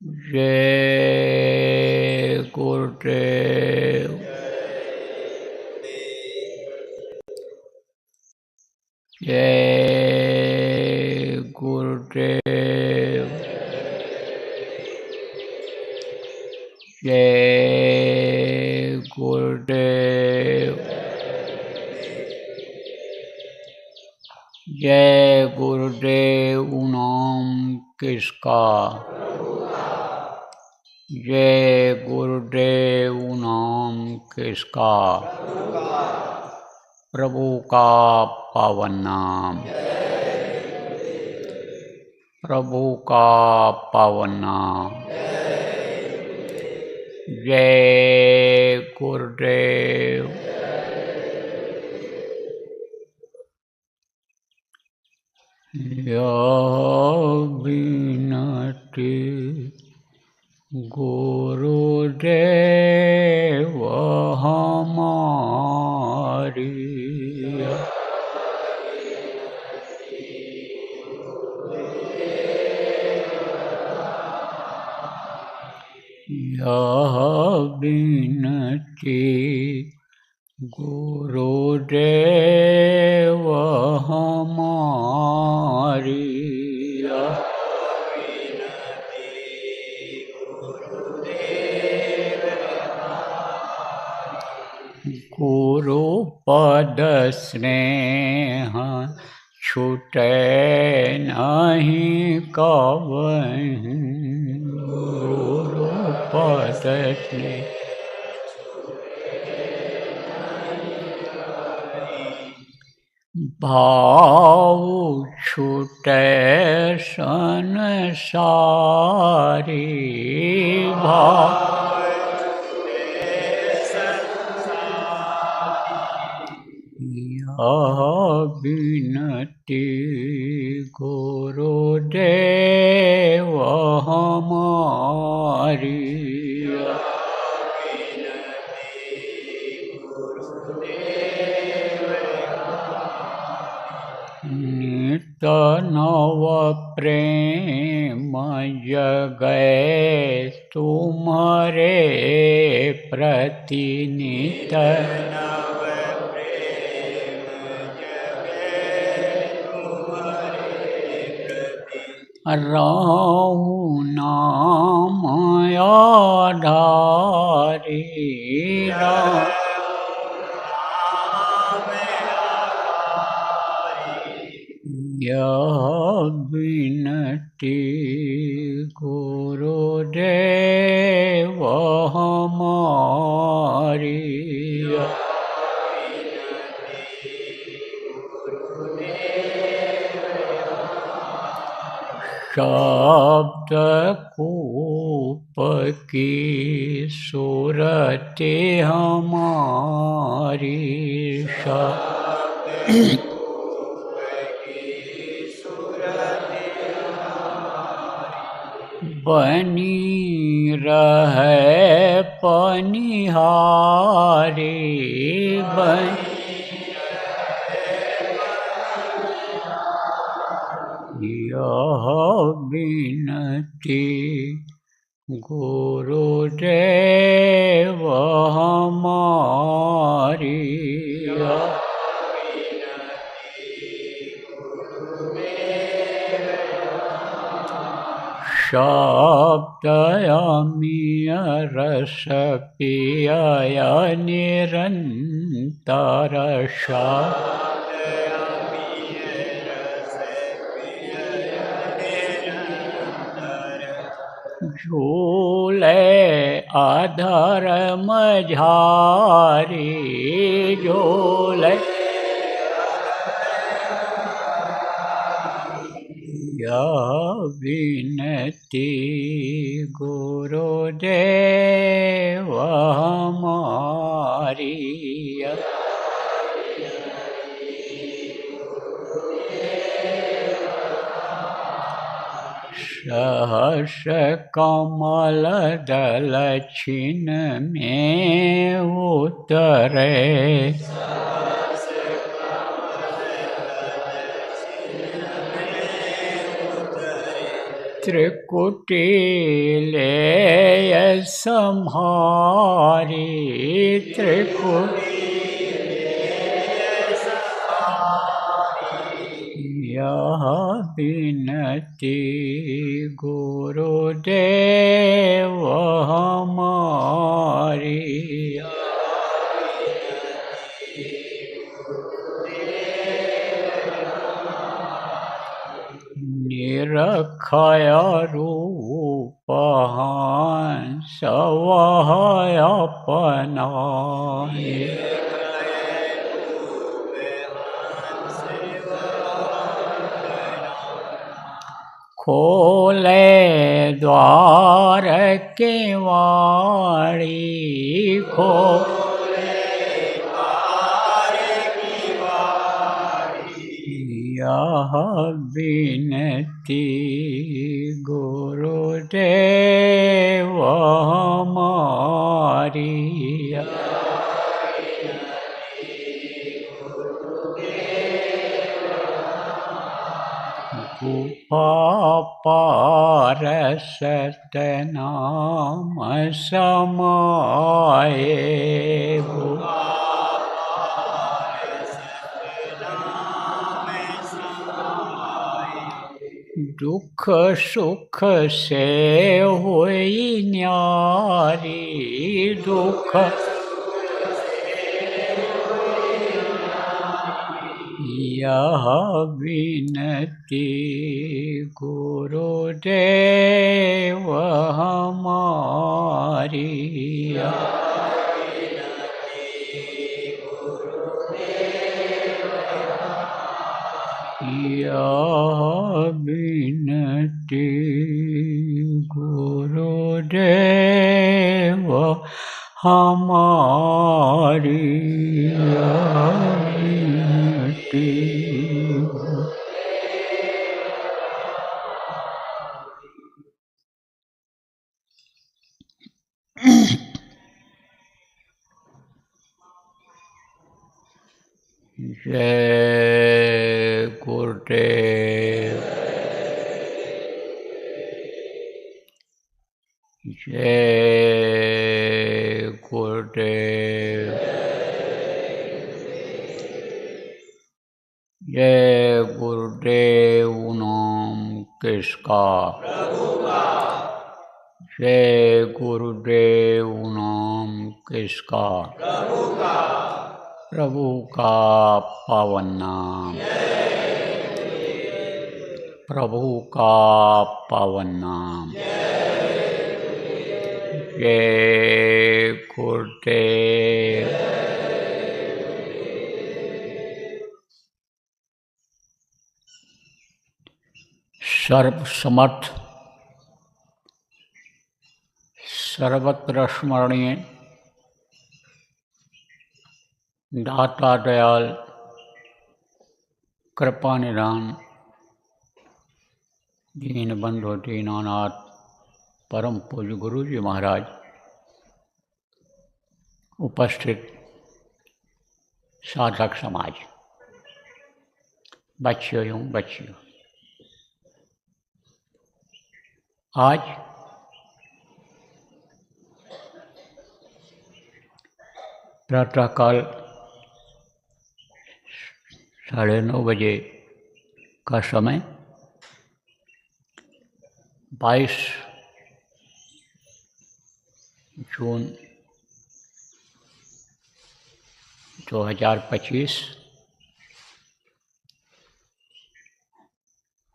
जय गुरुदेव। जय गुरुदेव। जय गुरुदेव। जय गुरुदेव नाम किसका, जय गुरुदेव नाम किसका, प्रभु का पावन नाम, प्रभु का पावन नाम। जय गुरुदेव। यह विनती गुरुदेव हमारी, यह विनती गुरुदेव हमारी, गुरुपद स्नेह छूटे नहीं कबहु, गुरुपद स्नेह भाव छूटे संसारी, भाव यह विनती गुरुदेव हमारी, नित नव प्रेम जगै तुम्हारे प्रति, नित रहु नाम आधारी, यह विनती गुरुदेव हमारी, शब्द कूप की सूरत हमारी, बनी रहे पनिहारी, यह विनती गुरुदेव हमारी, शब्द अमीय रस पिय निरंतर, झूले अधर्म झारी, झूले यह विनती गुरुदेव हमारी, सहस कमल दल छिन में उतरे, त्रिकुटिलेय संहारी यह विनती गुरुदेव हमारी। निरखय रूप हंस वह अपनाए, खोले द्वार के वाणी यह विनती गुरुदेव हमारी। गुफा पार सतनाम समाये, दुख सुख से हुई न्यारी, दुख यह विनती गुरुदेव हमारी। यह विनती गुरुदेव हमारी। जय गुरुदेव, जय गुरुदेव, जय गुरुदेव। नाम किसका? जय गुरुदेव। नाम किसका? प्रभु का पावन नाम, प्रभु का पावन नाम। जय गुरुदेव। सर्वसमर्थ सर्वत्र स्मरणीय दाता दयाल कृपा निधान दीन बंधु दीनानाथ परम पूज्य गुरु जी महाराज, उपस्थित साधक समाज, बच्चियों एवं बच्चियों, आज प्रातःकाल 9:30 बजे का समय 22 जून 2025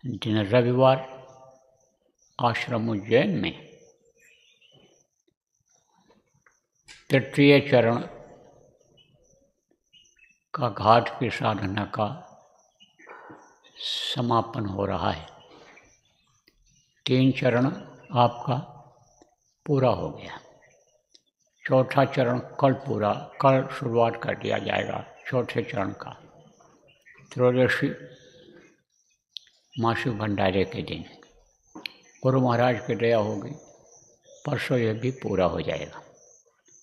दिन रविवार, आश्रम उज्जैन में तृतीय चरण का घाट की साधना का समापन हो रहा है। 3 चरण आपका पूरा हो गया। चौथा चरण कल शुरुआत कर दिया जाएगा चौथे चरण का, त्रयोदशी मासिक भंडारे के दिन। गुरु महाराज की दया होगी, परसों यह भी पूरा हो जाएगा।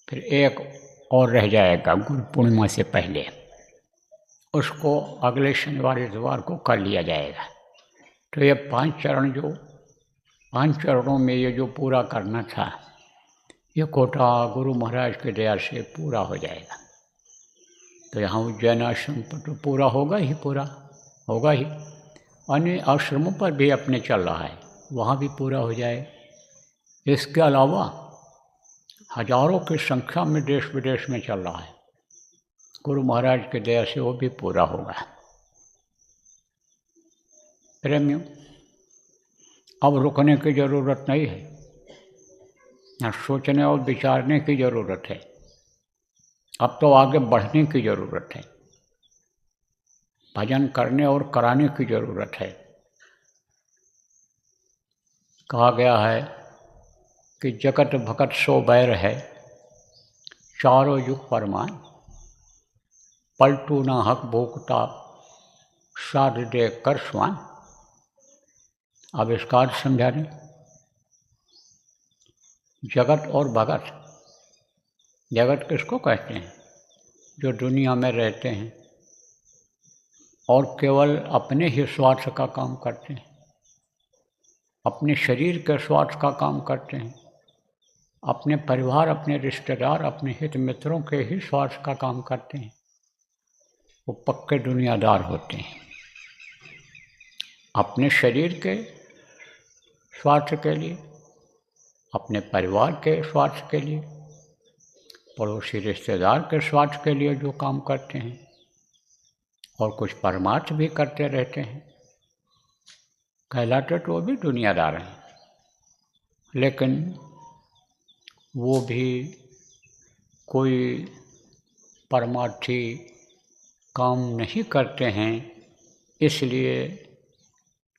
फिर एक और रह जाएगा गुरु पूर्णिमा से पहले, उसको अगले शनिवार इतवार को कर लिया जाएगा। तो ये 5 चरण जो 5 चरणों में ये जो पूरा करना था, ये कोटा गुरु महाराज की दया से पूरा हो जाएगा। तो यहाँ उज्जैन आश्रम पर तो पूरा होगा ही। अन्य आश्रमों पर भी अपने चल रहा है, वहाँ भी पूरा हो जाए। इसके अलावा हजारों की संख्या में देश विदेश में चल रहा है, गुरु महाराज की दया से वो भी पूरा होगा। प्रेमियों, अब रुकने की ज़रूरत नहीं है, न सोचने और विचारने की ज़रूरत है, अब तो आगे बढ़ने की ज़रूरत है, भजन करने और कराने की ज़रूरत है। कहा गया है कि जगत भगत सो बैर है, चारों युग परमान, पलटू ना हक भोगता, साध दे कर स्वान। अब इसका अर्थ समझा दें। जगत और भगत, जगत किसको कहते हैं? जो दुनिया में रहते हैं और केवल अपने ही स्वार्थ का काम करते हैं, अपने शरीर के स्वार्थ का काम करते हैं, अपने परिवार, अपने रिश्तेदार, अपने हित मित्रों के ही स्वार्थ का काम करते हैं, वो पक्के दुनियादार होते हैं। अपने शरीर के स्वार्थ के लिए, अपने परिवार के स्वार्थ के लिए, पड़ोसी रिश्तेदार के स्वार्थ के लिए जो काम करते हैं और कुछ परमार्थ भी करते रहते हैं, कहलाते तो वो भी दुनियादार हैं, लेकिन वो भी कोई परमार्थी काम नहीं करते हैं, इसलिए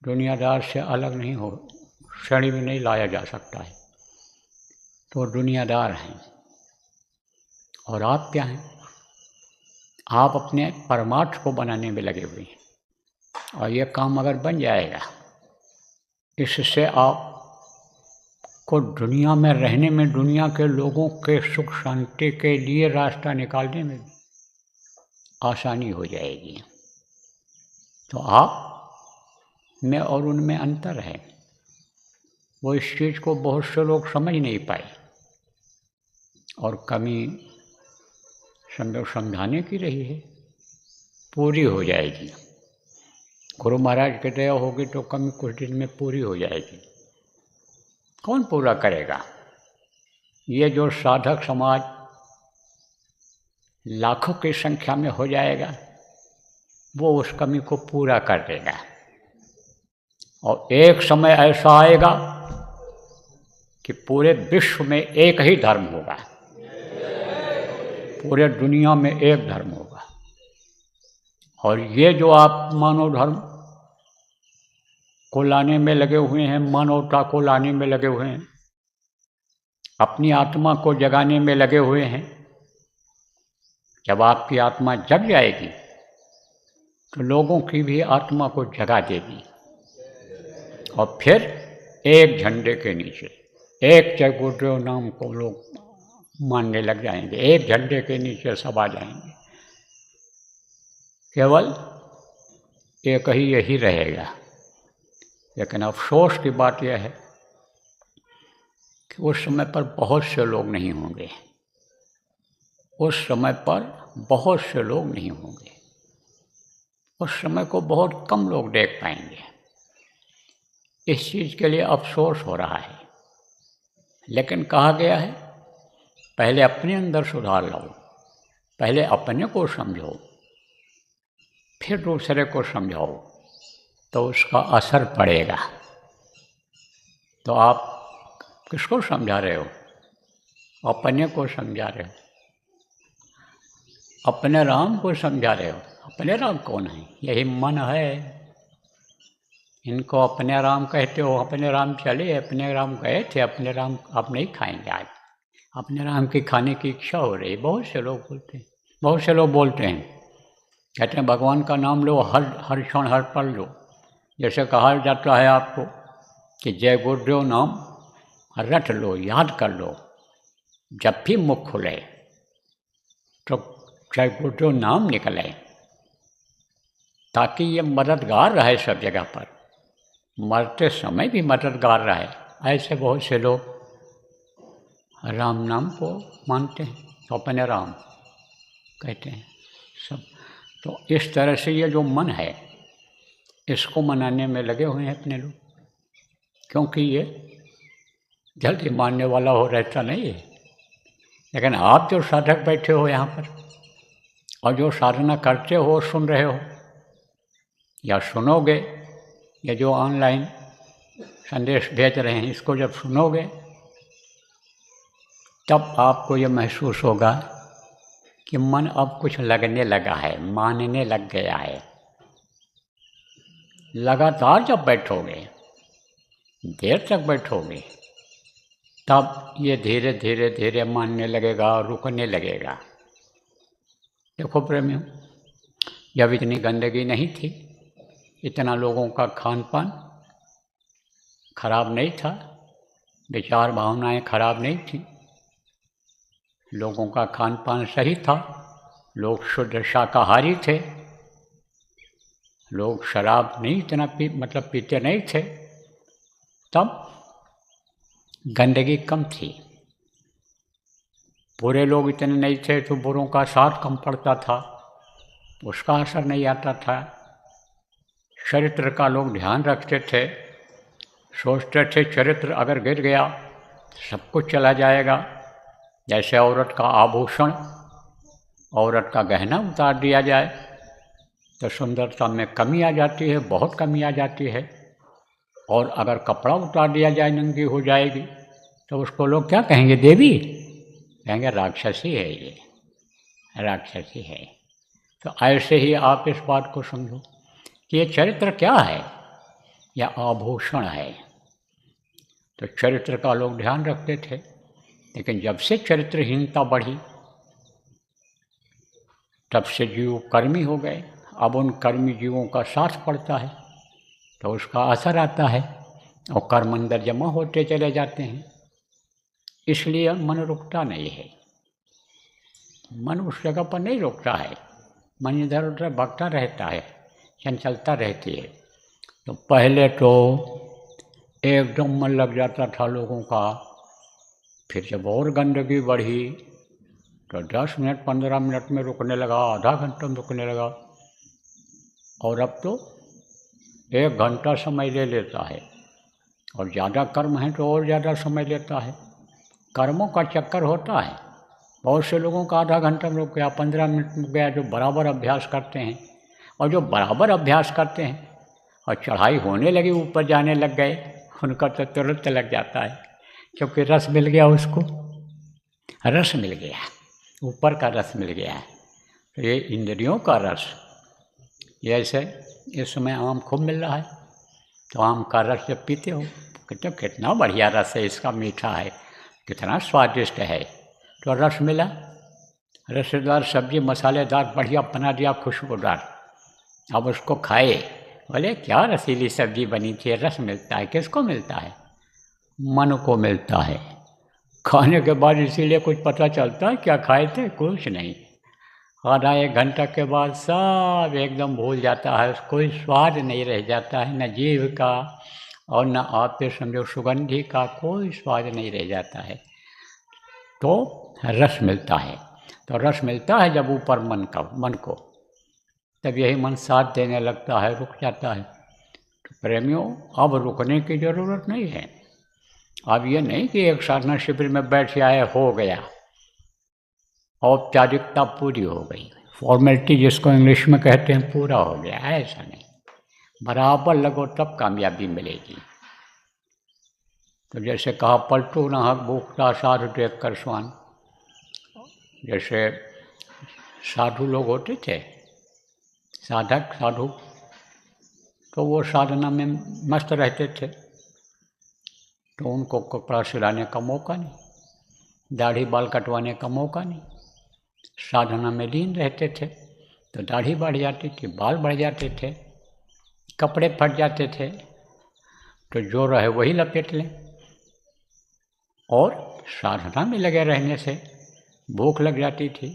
दुनियादार से अलग नहीं हो, श्रेणी में नहीं लाया जा सकता है। तो दुनियादार हैं। और आप क्या हैं? आप अपने परमार्थ को बनाने में लगे हुए हैं, और ये काम अगर बन जाएगा, इससे आप को दुनिया में रहने में, दुनिया के लोगों के सुख शांति के लिए रास्ता निकालने में आसानी हो जाएगी। तो आप में और उनमें अंतर है। वो इस चीज़ को बहुत से लोग समझ नहीं पाए, और कमी समझाने की रही है, पूरी हो जाएगी। गुरु महाराज की दया होगी तो कमी कुछ दिन में पूरी हो जाएगी। कौन पूरा करेगा? ये जो साधक समाज लाखों की संख्या में हो जाएगा, वो उस कमी को पूरा कर देगा। और एक समय ऐसा आएगा कि पूरे विश्व में एक ही धर्म होगा, पूरे दुनिया में एक धर्म होगा। और ये जो आप मानव धर्म को लाने में लगे हुए हैं, मानवता को लाने में लगे हुए हैं, अपनी आत्मा को जगाने में लगे हुए हैं, जब आपकी आत्मा जग जाएगी तो लोगों की भी आत्मा को जगा देगी, और फिर एक झंडे के नीचे, एक जय गुरुदेव नाम को लोग मानने लग जाएंगे, एक झंडे के नीचे सब आ जाएंगे। केवल एक ही यही रहेगा। लेकिन अफसोस की बात यह है कि उस समय पर बहुत से लोग नहीं होंगे, उस समय पर बहुत से लोग नहीं होंगे, उस समय को बहुत कम लोग देख पाएंगे। इस चीज़ के लिए अफसोस हो रहा है। लेकिन कहा गया है, पहले अपने अंदर सुधार लाओ, पहले अपने को समझो, फिर दूसरे को समझाओ, तो उसका असर पड़ेगा। तो आप किसको समझा रहे हो? अपने को समझा रहे हो, अपने राम को समझा रहे हो। अपने राम कौन है? यही मन है। इनको अपने राम कहते हो। अपने राम चले, अपने राम गए थे, अपने राम आप नहीं खाएंगे आज। अपने राम की खाने की इच्छा हो रही। बहुत से लोग बोलते हैं, बहुत से लोग बोलते हैं, कहते हैं भगवान का नाम लो, हर क्षण हर पल लो। जैसे कहा जाता है आपको कि जय गुरुदेव नाम रट लो, याद कर लो, जब भी मुख खुले तो जय गुरुदेव नाम निकले, ताकि ये मददगार रहे सब जगह पर, मरते समय भी मददगार रहे। ऐसे बहुत से लोग राम नाम को मानते हैं तो अपने राम कहते हैं सब। तो इस तरह से ये जो मन है इसको मनाने में लगे हुए हैं अपने लोग, क्योंकि ये जल्दी मानने वाला हो रहता नहीं है। लेकिन आप जो साधक बैठे हो यहाँ पर और जो साधना करते हो, सुन रहे हो या सुनोगे, या जो ऑनलाइन संदेश भेज रहे हैं इसको जब सुनोगे तब आपको ये महसूस होगा कि मन अब कुछ लगने लगा है, मानने लग गया है। लगातार जब बैठोगे, देर तक बैठोगे, तब ये धीरे धीरे धीरे मानने लगेगा, रुकने लगेगा। देखो प्रेमियों, जब इतनी गंदगी नहीं थी, इतना लोगों का खान पान खराब नहीं था, विचार भावनाएं खराब नहीं थी, लोगों का खान पान सही था, लोग शुद्ध शाकाहारी थे, लोग शराब नहीं इतना पीते नहीं थे, तब गंदगी कम थी। बुरे लोग इतने नहीं थे तो बुरों का साथ कम पड़ता था, उसका असर नहीं आता था। चरित्र का लोग ध्यान रखते थे, सोचते थे चरित्र अगर गिर गया तो सब कुछ चला जाएगा। जैसे औरत का आभूषण, औरत का गहना उतार दिया जाए तो सुंदरता में कमी आ जाती है, बहुत कमी आ जाती है। और अगर कपड़ा उतार दिया जाए, नंगी हो जाएगी, तो उसको लोग क्या कहेंगे? देवी कहेंगे, राक्षसी है, ये राक्षसी है। तो ऐसे ही आप इस बात को समझो कि ये चरित्र क्या है, या आभूषण है। तो चरित्र का लोग ध्यान रखते थे, लेकिन जब से चरित्रहीनता बढ़ी तब से जीव कर्मी हो गए। अब उन कर्मी जीवों का साथ पड़ता है तो उसका असर आता है और कर्म अंदर जमा होते चले जाते हैं। इसलिए मन रुकता नहीं है, मन उस जगह पर नहीं रुकता है, मन इधर उधर भगता रहता है, चंचलता रहती है। तो पहले तो एकदम मन लग जाता था लोगों का, फिर जब और गंदगी बढ़ी तो 10 मिनट 15 मिनट में रुकने लगा, आधा घंटा में रुकने लगा, और अब तो 1 घंटा समय ले लेता है। और ज़्यादा कर्म है तो और ज़्यादा समय लेता है। कर्मों का चक्कर होता है। बहुत से लोगों का आधा घंटा में रुक गया, 15 मिनट में गया, जो बराबर अभ्यास करते हैं। और जो बराबर अभ्यास करते हैं और चढ़ाई होने लगी, ऊपर जाने लग गए, उनका तो तुरंत लग जाता है, क्योंकि रस मिल गया उसको, रस मिल गया, ऊपर का रस मिल गया है। तो ये इंद्रियों का रस, ये ऐसे इस समय आम खूब मिल रहा है, तो आम का रस जब पीते हो कहते हो कितना बढ़िया रस है इसका, मीठा है, कितना स्वादिष्ट है। तो रस मिला, रसदार सब्जी मसालेदार बढ़िया बना दिया, खुशबूदार, अब उसको खाए, बोले क्या रसीली सब्जी बनी थी। रस मिलता है, किसको मिलता है? मन को मिलता है। खाने के बाद इसीलिए कुछ पता चलता है क्या खाए थे, कुछ नहीं। आधा 1 घंटा के बाद सब एकदम भूल जाता है, कोई स्वाद नहीं रह जाता है, न जीभ का और न आप पे समझो सुगंधी का कोई स्वाद नहीं रह जाता है। तो रस मिलता है। तो रस मिलता है जब ऊपर मन को, तब यही मन साथ देने लगता है, रुक जाता है। तो प्रेमियों, अब रुकने की ज़रूरत नहीं है। अब ये नहीं कि एक साधना शिविर में बैठ आए, हो गया, औपचारिकता पूरी हो गई, फॉर्मेलिटी जिसको इंग्लिश में कहते हैं पूरा हो गया, ऐसा नहीं। बराबर लगो तब कामयाबी मिलेगी। तो जैसे कहा, पलटू नाहक भूखता साधु देख कर स्वान। जैसे साधु लोग होते थे, साधक साधु, तो वो साधना में मस्त रहते थे, तो उनको कपड़ा सिलाने का मौका नहीं, दाढ़ी बाल कटवाने का मौका नहीं। साधना में लीन रहते थे तो दाढ़ी बढ़ जाती थी, बाल बढ़ जाते थे, कपड़े फट जाते थे, तो जो रहे वही लपेट लें। और साधना में लगे रहने से भूख लग जाती थी।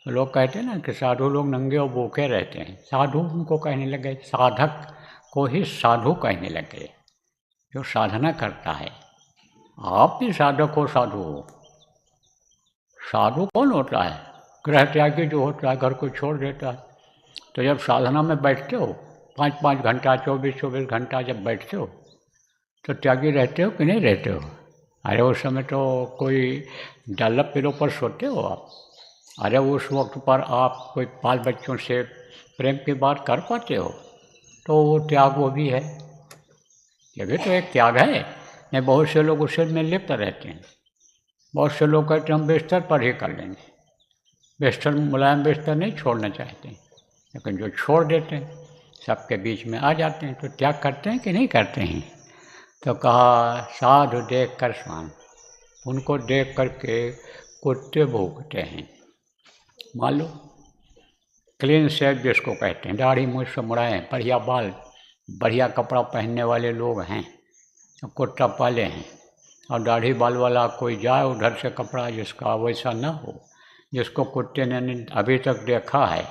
तो लोग कहते हैं ना कि साधु लोग नंगे और भूखे रहते हैं, साधु उनको कहने लग गए, साधक को ही साधु कहने लग गए, जो साधना करता है। आप भी साधक हो, साधु हो। साधु कौन होता है? गृह त्यागी जो होता है, घर को छोड़ देता है। तो जब साधना में बैठते हो 5-5 घंटा 24-24 घंटा जब बैठते हो तो त्यागी रहते हो कि नहीं रहते हो? अरे उस समय तो कोई डल्लप पिलो पर सोते हो आप। अरे उस वक्त पर आप कोई बाल बच्चों से प्रेम की बात कर पाते हो, तो वो त्याग वो भी है। ये भी तो एक त्याग है। नहीं, बहुत से लोग उसी में लिप्त रहते हैं। बहुत से लोग कहते हैं हम बिस्तर पर ही कर लेंगे, बिस्तर मुलायम बिस्तर नहीं छोड़ना चाहते, लेकिन जो छोड़ देते हैं सबके बीच में आ जाते हैं, तो त्याग करते हैं कि नहीं करते हैं? तो कहा साधु देख कर स्वान, उनको देख करके कुत्ते भूखते हैं। मान लो क्लीन शेव जिसको कहते हैं, दाढ़ी मूछ से मुड़ाए, बढ़िया बाल, बढ़िया कपड़ा पहनने वाले लोग हैं, कुत्ता पाले हैं, और दाढ़ी बाल वाला कोई जाए उधर से कपड़ा जिसका वैसा ना हो, जिसको कुत्ते ने अभी तक देखा है।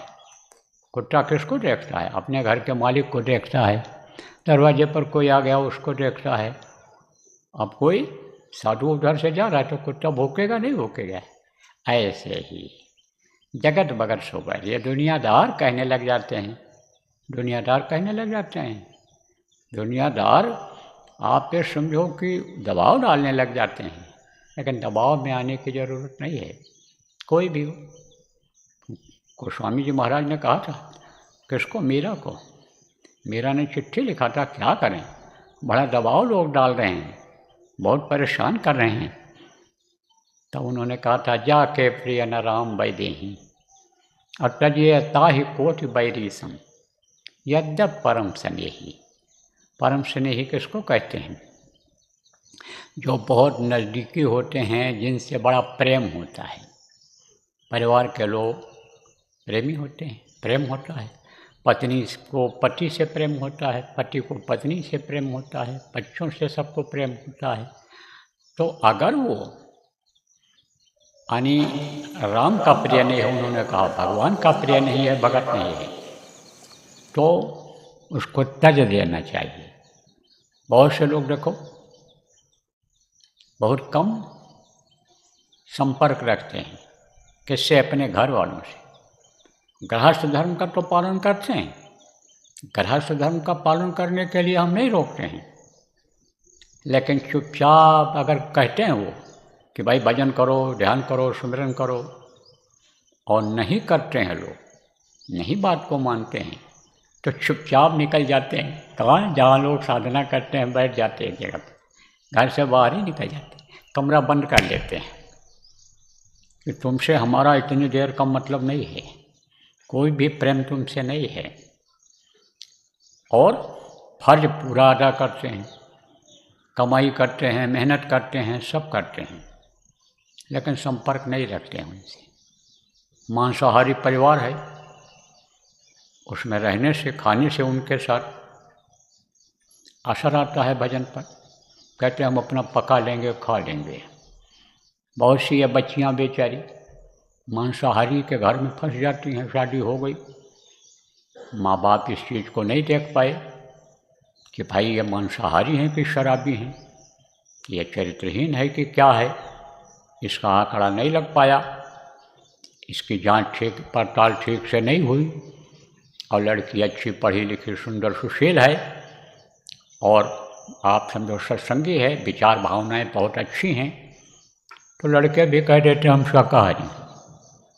कुत्ता किसको देखता है? अपने घर के मालिक को देखता है। दरवाजे पर कोई आ गया उसको देखता है। अब कोई साधु उधर से जा रहा है तो कुत्ता भौंकेगा नहीं भौंकेगा? ऐसे ही जगत बगत सोबर, ये दुनियादार कहने लग जाते हैं, दुनियादार कहने लग जाते हैं। दुनियादार आप ये समझो कि दबाव डालने लग जाते हैं, लेकिन दबाव में आने की ज़रूरत नहीं है। कोई भी हो, गोस्वामी जी महाराज ने कहा था, किसको? मीरा को। मीरा ने चिट्ठी लिखा था, क्या करें, बड़ा दबाव लोग डाल रहे हैं, बहुत परेशान कर रहे हैं। तब उन्होंने कहा था, जाके प्रिय न राम वैदेही अतजिए ताहि कोटि बैरी सम यद्यप परम स्नेही। परम स्नेही किसको कहते हैं? जो बहुत नज़दीकी होते हैं, जिनसे बड़ा प्रेम होता है। परिवार के लोग प्रेमी होते हैं, प्रेम होता है। पत्नी को पति से प्रेम होता है, पति को पत्नी से प्रेम होता है, बच्चों से सबको प्रेम होता है। तो अगर वो यानी राम का प्रिय नहीं है, उन्होंने कहा भगवान का प्रिय नहीं है, भगत नहीं है, तो उसको त्यज देना चाहिए। बहुत से लोग देखो बहुत कम संपर्क रखते हैं, किससे? अपने घर वालों से। गृहस्थ धर्म का तो पालन करते हैं, गृहस्थ धर्म का पालन करने के लिए हम नहीं रोकते हैं, लेकिन चुपचाप अगर कहते हैं वो कि भाई भजन करो, ध्यान करो, सुमिरन करो, और नहीं करते हैं लोग, नहीं बात को मानते हैं, तो चुपचाप निकल जाते हैं। कहाँ? जहाँ लोग साधना करते हैं बैठ जाते हैं जगह पर, घर से बाहर ही निकल जाते हैं, कमरा बंद कर लेते हैं कि तुमसे हमारा इतनी देर का मतलब नहीं है, कोई भी प्रेम तुमसे नहीं है। और फर्ज पूरा अदा करते हैं, कमाई करते हैं, मेहनत करते हैं, सब करते हैं, लेकिन संपर्क नहीं रखते हैं उनसे। मांसाहारी परिवार है, उसमें रहने से, खाने से उनके साथ असर आता है भजन पर। कहते हैं हम अपना पका लेंगे, खा लेंगे। बहुत सी ये बच्चियाँ बेचारी मांसाहारी के घर में फंस जाती हैं, शादी हो गई, माँ बाप इस चीज़ को नहीं देख पाए कि भाई ये मांसाहारी हैं कि शराबी हैं, ये चरित्रहीन है कि क्या है, इसका आंकड़ा नहीं लग पाया, इसकी जांच ठीक पड़ताल ठीक से नहीं हुई, और लड़की अच्छी पढ़ी लिखी सुंदर सुशील है, और आप समझो सत्संगी है, विचार भावनाएं बहुत अच्छी हैं, तो लड़के भी कह देते हैं हम शाकाहारी,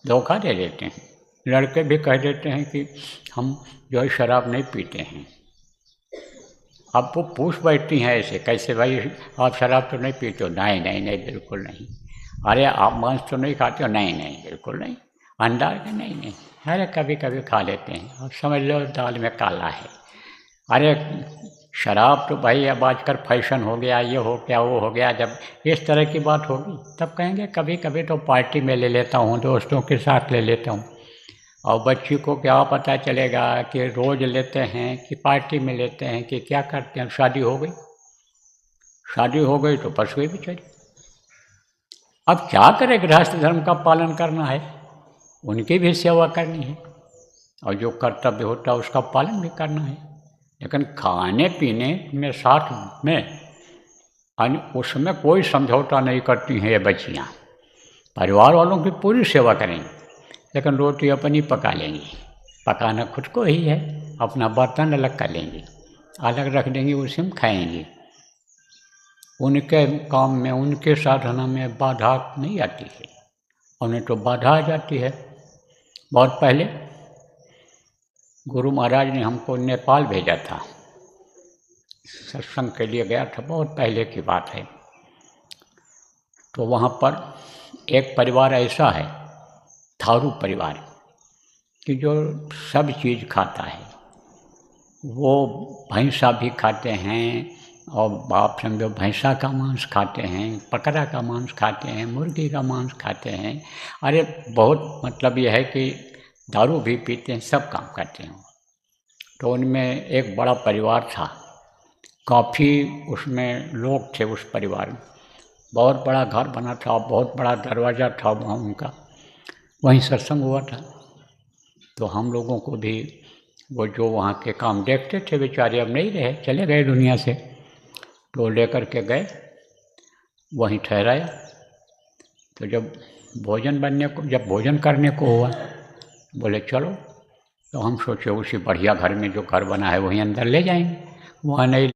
धोखा दे देते हैं। लड़के भी कह देते हैं कि हम जो है शराब नहीं पीते हैं। अब वो पूछ बैठती हैं ऐसे, कैसे भाई आप शराब तो नहीं पीते हो? नहीं नहीं नहीं, बिल्कुल नहीं। अरे आप मांस तो नहीं खाते हो? नहीं नहीं, बिल्कुल नहीं। अंडा? नहीं नहीं, अरे कभी कभी खा लेते हैं, और समझ लो दाल में काला है। अरे शराब तो भाई अब आजकल फैशन हो गया, ये हो गया, वो हो गया। जब इस तरह की बात होगी तब कहेंगे कभी कभी तो पार्टी में ले लेता हूँ, दोस्तों के साथ ले लेता हूँ। और बच्ची को क्या पता चलेगा कि रोज़ लेते हैं कि पार्टी में लेते हैं कि क्या करते हैं। शादी हो गई, शादी हो गई तो फंस गई बेचारी। अब क्या करे, गृहस्थ धर्म का पालन करना है, उनकी भी सेवा करनी है, और जो कर्तव्य होता है उसका पालन भी करना है। लेकिन खाने पीने में साथ में उसमें कोई समझौता नहीं करती हैं ये बच्चियाँ। परिवार वालों की पूरी सेवा करेंगी, लेकिन रोटी अपनी पका लेंगी। पकाना खुद को ही है, अपना बर्तन अलग कर लेंगी, अलग रख देंगी, उसी में खाएंगी। उनके काम में, उनके साधना में बाधा नहीं आती है, उन्हें तो बाधा आ जाती है। बहुत पहले गुरु महाराज ने हमको नेपाल भेजा था, सत्संग के लिए गया था, बहुत पहले की बात है। तो वहाँ पर एक परिवार ऐसा है, थारू परिवार, कि जो सब चीज़ खाता है। वो भैंसा भी खाते हैं, और आप समझो भैंसा का मांस खाते हैं, बकरा का मांस खाते हैं, मुर्गी का मांस खाते हैं। अरे बहुत मतलब यह है कि दारू भी पीते हैं, सब काम करते हैं। तो उनमें एक बड़ा परिवार था, काफ़ी उसमें लोग थे उस परिवार में। बहुत बड़ा घर बना था, बहुत बड़ा दरवाज़ा था वहाँ उनका, वहीं सत्संग हुआ था। तो हम लोगों को भी वो जो वहाँ के काम देखते थे, बेचारे अब नहीं रहे, चले गए दुनिया से, तो लेकर के गए, वहीं ठहराया। तो जब भोजन करने को हुआ, बोले चलो। तो हम सोचे उसी बढ़िया घर में जो घर बना है वहीं अंदर ले जाएंगे, वहाँ नहीं।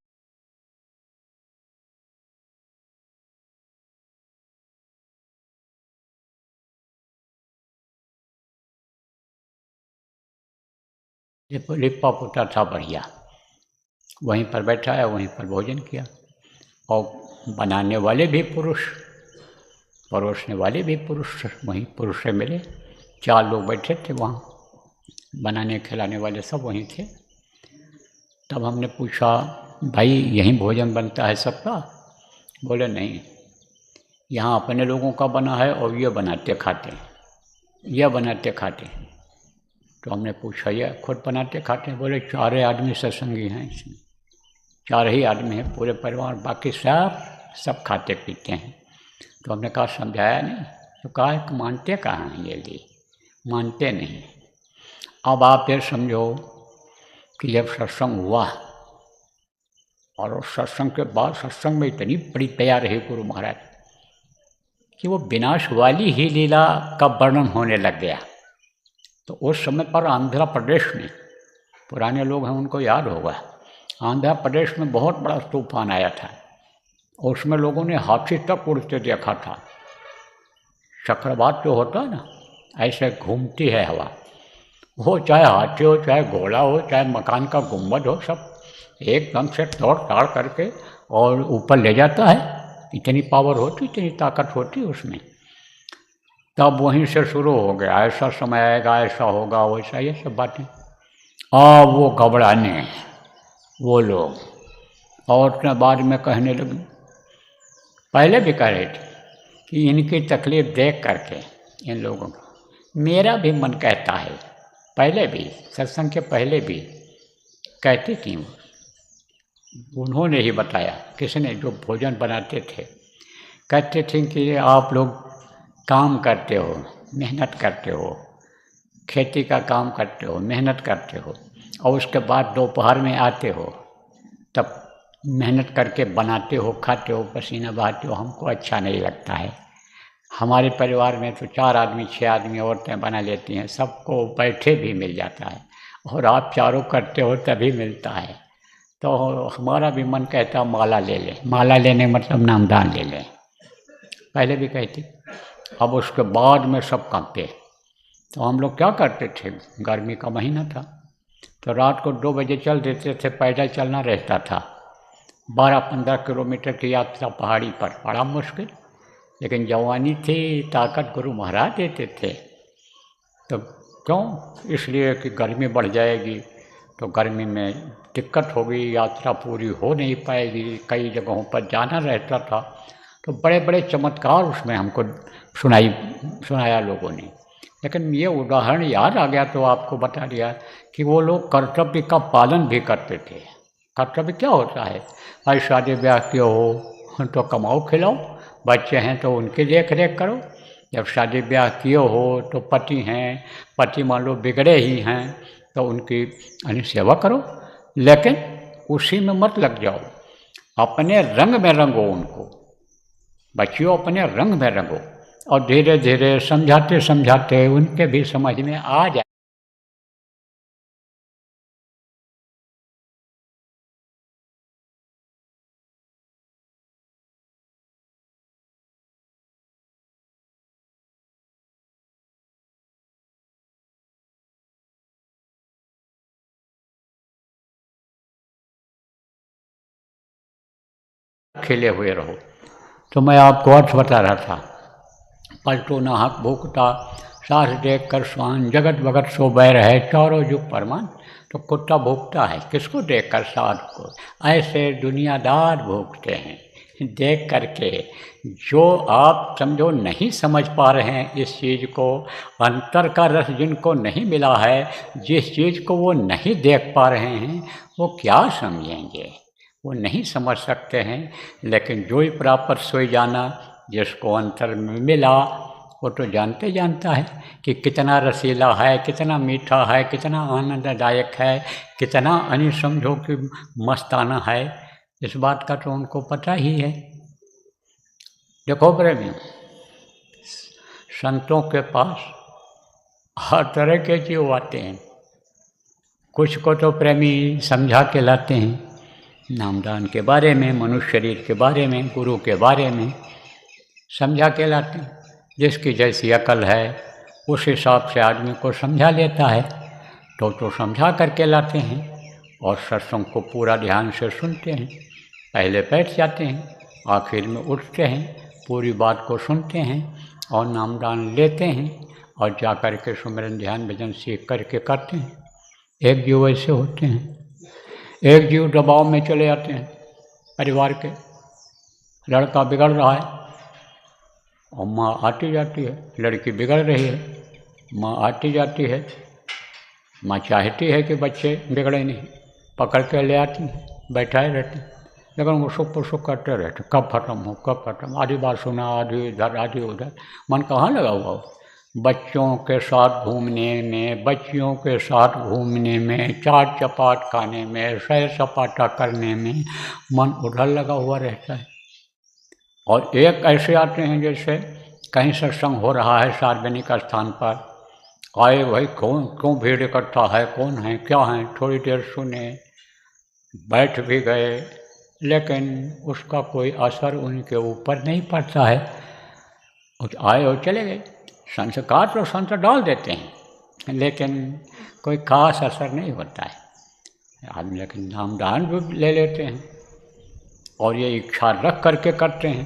लिपा पोता था बढ़िया, वहीं पर बैठाया, वहीं पर भोजन किया। और बनाने वाले भी पुरुष, परोसने वाले भी पुरुष, वहीं पुरुष से मिले। 4 लोग बैठे थे वहाँ, बनाने खिलाने वाले सब वहीं थे। तब हमने पूछा, भाई यहीं भोजन बनता है सबका? बोले नहीं, यहाँ अपने लोगों का बना है और ये बनाते खाते हैं, यह बनाते खाते हैं। तो हमने पूछा, ये खुद बनाते खाते हैं? बोले 4 आदमी सत्संगी हैं इसमें, 4 ही आदमी हैं पूरे परिवार, बाकी सब खाते पीते हैं। तो हमने कहा समझाया नहीं, तो कहा मानते कहाँ हैं ये लिए, मानते नहीं। अब आप ये समझो कि जब सत्संग हुआ, और उस सत्संग के बाद सत्संग में इतनी बड़ी दया रही गुरु महाराज कि वो विनाश वाली ही लीला का वर्णन होने लग गया। तो उस समय पर आंध्र प्रदेश में, पुराने लोग हैं उनको याद होगा, आंध्र प्रदेश में बहुत बड़ा तूफान आया था। उसमें लोगों ने हाथी तक उड़ते देखा था। चक्रवात जो होता है ना, ऐसे घूमती है हवा, वो चाहे हाथी हो, चाहे घोड़ा हो, चाहे मकान का गुम्बद हो, सब एकदम से तोड़ ताड़ करके और ऊपर ले जाता है। इतनी पावर होती, इतनी ताकत होती उसमें। तब वहीं से शुरू हो गया, ऐसा समय आएगा, ऐसा होगा, वैसा, ये सब बातें। वो घबराने वो लोग, औरतें बाद में कहने लगी, पहले भी कह रहे थे कि इनकी तकलीफ़ देख करके इन लोगों को मेरा भी मन कहता है। पहले भी, सत्संग के पहले भी कहती थी, उन्होंने ही बताया, किसने, जो भोजन बनाते थे, कहते थे कि आप लोग काम करते हो, मेहनत करते हो, खेती का काम करते हो, मेहनत करते हो, और उसके बाद दोपहर में आते हो, तब मेहनत करके बनाते हो, खाते हो, पसीना बहाते हो, हमको अच्छा नहीं लगता है। हमारे परिवार में तो 4 आदमी 6 आदमी औरतें बना लेती हैं, सबको बैठे भी मिल जाता है, और आप चारों करते हो तभी मिलता है। तो हमारा भी मन कहता माला ले लें, माला लेने मतलब नामदान ले लें, पहले भी कहती। अब उसके बाद में सब कांपे। तो हम लोग क्या करते थे, गर्मी का महीना था, तो रात को 2 बजे चल देते थे, पैदल चलना रहता था, 12-15 किलोमीटर की यात्रा पहाड़ी पर, बड़ा मुश्किल। लेकिन जवानी थी, ताकत गुरु महाराज देते थे। तो क्यों? इसलिए कि गर्मी बढ़ जाएगी, तो गर्मी में दिक्कत होगी, यात्रा पूरी हो नहीं पाएगी, कई जगहों पर जाना रहता था। तो बड़े बड़े चमत्कार उसमें हमको सुनाया लोगों ने। लेकिन ये उदाहरण याद आ गया तो आपको बता दिया कि वो लोग कर्तव्य का पालन भी करते थे। कर्तव्य क्या होता है? भाई शादी ब्याह किए हो तो कमाओ खिलाओ, बच्चे हैं तो उनकी देख रेख करो। जब शादी ब्याह किए हो तो पति हैं, पति मान लो बिगड़े ही हैं तो उनकी सेवा करो, लेकिन उसी में मत लग जाओ। अपने रंग में रंगो उनको, बच्चियों अपने रंग में रंगो, और धीरे धीरे समझाते समझाते उनके भी समझ में आ जाए। खिले हुए रहो। तो मैं आपको अर्थ बता रहा था, पलटो नाहक भूखता सास देख कर स्वान, जगत भगत सो बैर है चारों जुग परमान। तो कुत्ता भूखता है किसको देख कर? सास को। ऐसे दुनियादार भूखते हैं देख करके। जो आप समझो नहीं समझ पा रहे हैं इस चीज़ को, अंतर का रस जिनको नहीं मिला है, जिस चीज़ को वो नहीं देख पा रहे हैं, वो क्या समझेंगे? वो नहीं समझ सकते हैं। लेकिन जो ही प्राप्त सोई जाना, जिसको अंतर में मिला, वो तो जानते जानता है कि कितना रसीला है, कितना मीठा है, कितना आनंददायक है, कितना समझो कि मस्ताना है। इस बात का तो उनको पता ही है। देखो प्रेमी, संतों के पास हर तरह के जीव आते हैं। कुछ को तो प्रेमी समझा के लाते हैं नामदान के बारे में, मनुष्य शरीर के बारे में, गुरु के बारे में समझा के लाते हैं। जिसकी जैसी अकल है उस हिसाब से आदमी को समझा लेता है, तो समझा करके लाते हैं। और सत्संग को पूरा ध्यान से सुनते हैं। पहले बैठ जाते हैं, आखिर में उठते हैं, पूरी बात को सुनते हैं और नामदान लेते हैं, और जा कर के सुमिरन ध्यान भजन सीख करके करते हैं। एक जीव ऐसे होते हैं। एक जीव दबाव में चले जाते हैं परिवार के, लड़का बिगड़ रहा है और माँ आती जाती है, लड़की बिगड़ रही है, माँ आती जाती है। माँ चाहती है कि बच्चे बिगड़े नहीं, पकड़ के ले आती है, बैठाए रहते हैं, लेकिन वो सुख पुसुख करते रहते, कब खत्म हो कब खत्म। आधी बात सुना, आधी इधर आधी उधर, मन कहाँ लगा हुआ हो? बच्चों के साथ घूमने में, बच्चियों के साथ घूमने में, चाट चपाट खाने में, सैर सपाटा करने में मन उधर लगा हुआ रहता है। और एक ऐसे आते हैं जैसे कहीं सत्संग हो रहा है सार्वजनिक स्थान पर, आए भाई कौन क्यों भीड़ इकट्ठा है, कौन है क्या है, थोड़ी देर सुने, बैठ भी गए, लेकिन उसका कोई असर उनके ऊपर नहीं पड़ता है। आए और चले गए। संस्कार तो संत डाल देते हैं, लेकिन कोई खास असर नहीं होता है। आदमी लेकिन नामदान भी ले लेते हैं और ये इच्छा रख करके करते हैं